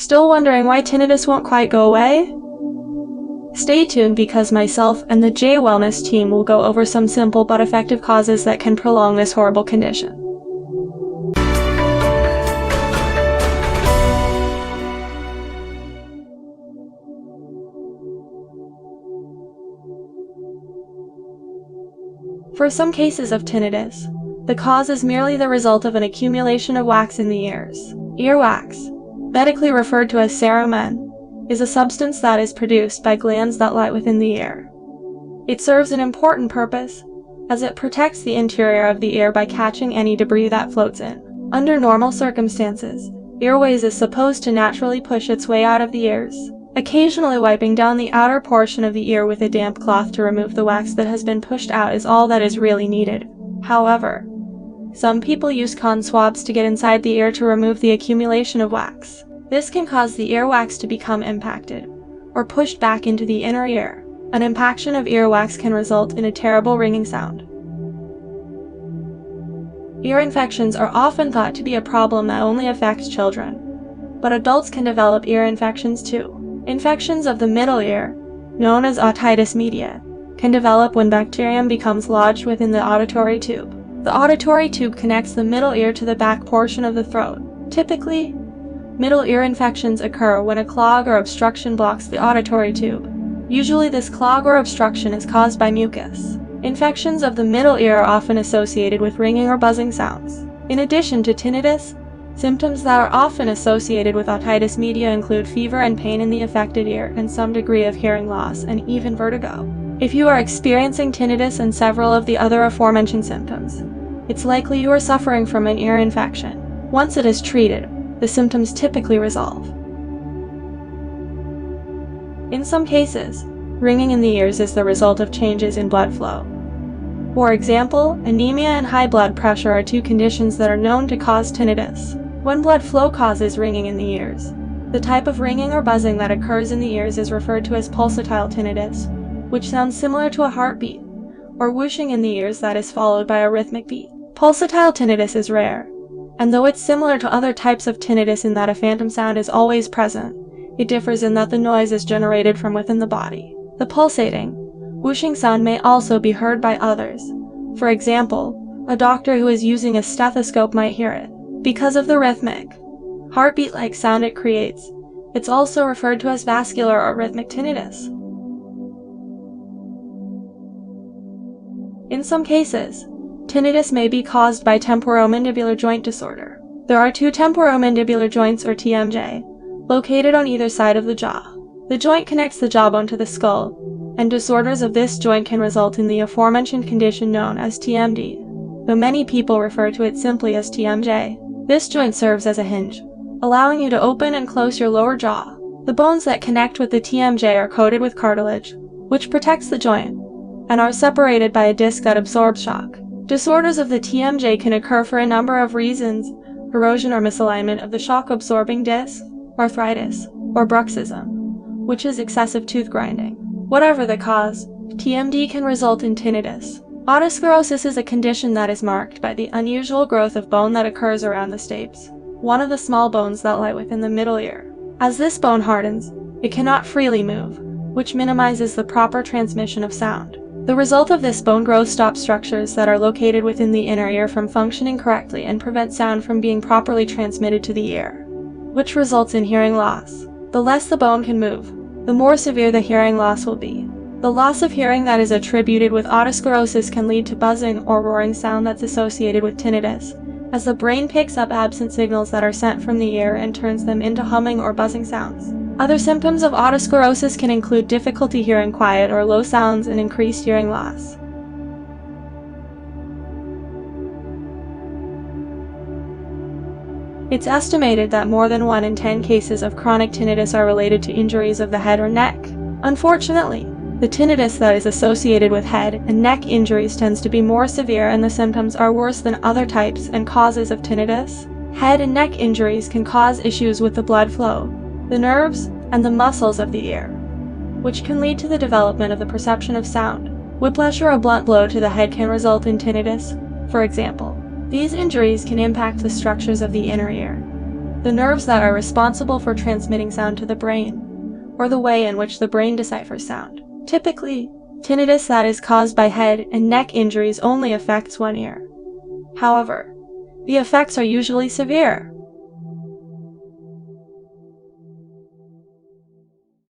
Still wondering why tinnitus won't quite go away? Stay tuned because myself and the J Wellness team will go over some simple but effective causes that can prolong this horrible condition. For some cases of tinnitus, the cause is merely the result of an accumulation of wax in the ears. Earwax, medically referred to as cerumen, is a substance that is produced by glands that lie within the ear. It serves an important purpose, as it protects the interior of the ear by catching any debris that floats in. Under normal circumstances, earwax is supposed to naturally push its way out of the ears, occasionally wiping down the outer portion of the ear with a damp cloth to remove the wax that has been pushed out is all that is really needed. However, some people use cotton swabs to get inside the ear to remove the accumulation of wax. This can cause the earwax to become impacted, or pushed back into the inner ear. An impaction of earwax can result in a terrible ringing sound. Ear infections are often thought to be a problem that only affects children, but adults can develop ear infections too. Infections of the middle ear, known as otitis media, can develop when bacterium becomes lodged within the auditory tube. The auditory tube connects the middle ear to the back portion of the throat. Typically, middle ear infections occur when a clog or obstruction blocks the auditory tube. Usually this clog or obstruction is caused by mucus. Infections of the middle ear are often associated with ringing or buzzing sounds. In addition to tinnitus, symptoms that are often associated with otitis media include fever and pain in the affected ear and some degree of hearing loss and even vertigo. If you are experiencing tinnitus and several of the other aforementioned symptoms, it's likely you are suffering from an ear infection. Once it is treated, the symptoms typically resolve. In some cases, ringing in the ears is the result of changes in blood flow. For example, anemia and high blood pressure are two conditions that are known to cause tinnitus. When blood flow causes ringing in the ears, the type of ringing or buzzing that occurs in the ears is referred to as pulsatile tinnitus, which sounds similar to a heartbeat, or whooshing in the ears that is followed by a rhythmic beat. Pulsatile tinnitus is rare, and though it's similar to other types of tinnitus in that a phantom sound is always present, it differs in that the noise is generated from within the body. The pulsating, whooshing sound may also be heard by others. For example, a doctor who is using a stethoscope might hear it. Because of the rhythmic, heartbeat-like sound it creates, it's also referred to as vascular or rhythmic tinnitus. In some cases, tinnitus may be caused by temporomandibular joint disorder. There are two temporomandibular joints or TMJ, located on either side of the jaw. The joint connects the jawbone to the skull, and disorders of this joint can result in the aforementioned condition known as TMD, though many people refer to it simply as TMJ. This joint serves as a hinge, allowing you to open and close your lower jaw. The bones that connect with the TMJ are coated with cartilage, which protects the joint, and are separated by a disc that absorbs shock. Disorders of the TMJ can occur for a number of reasons: erosion or misalignment of the shock-absorbing disc, arthritis, or bruxism, which is excessive tooth grinding. Whatever the cause, TMD can result in tinnitus. Autosclerosis is a condition that is marked by the unusual growth of bone that occurs around the stapes, one of the small bones that lie within the middle ear. As this bone hardens, it cannot freely move, which minimizes the proper transmission of sound. The result of this bone growth stops structures that are located within the inner ear from functioning correctly and prevents sound from being properly transmitted to the ear, which results in hearing loss. The less the bone can move, the more severe the hearing loss will be. The loss of hearing that is attributed with autosclerosis can lead to buzzing or roaring sound that's associated with tinnitus, as the brain picks up absent signals that are sent from the ear and turns them into humming or buzzing sounds. Other symptoms of autosclerosis can include difficulty hearing quiet or low sounds and increased hearing loss. It's estimated that more than 1 in 10 cases of chronic tinnitus are related to injuries of the head or neck. Unfortunately, the tinnitus that is associated with head and neck injuries tends to be more severe, and the symptoms are worse than other types and causes of tinnitus. Head and neck injuries can cause issues with the blood flow, the nerves, and the muscles of the ear, which can lead to the development of the perception of sound. Whiplash or a blunt blow to the head can result in tinnitus, for example. These injuries can impact the structures of the inner ear, the nerves that are responsible for transmitting sound to the brain, or the way in which the brain deciphers sound. Typically, tinnitus that is caused by head and neck injuries only affects one ear. However, the effects are usually severe,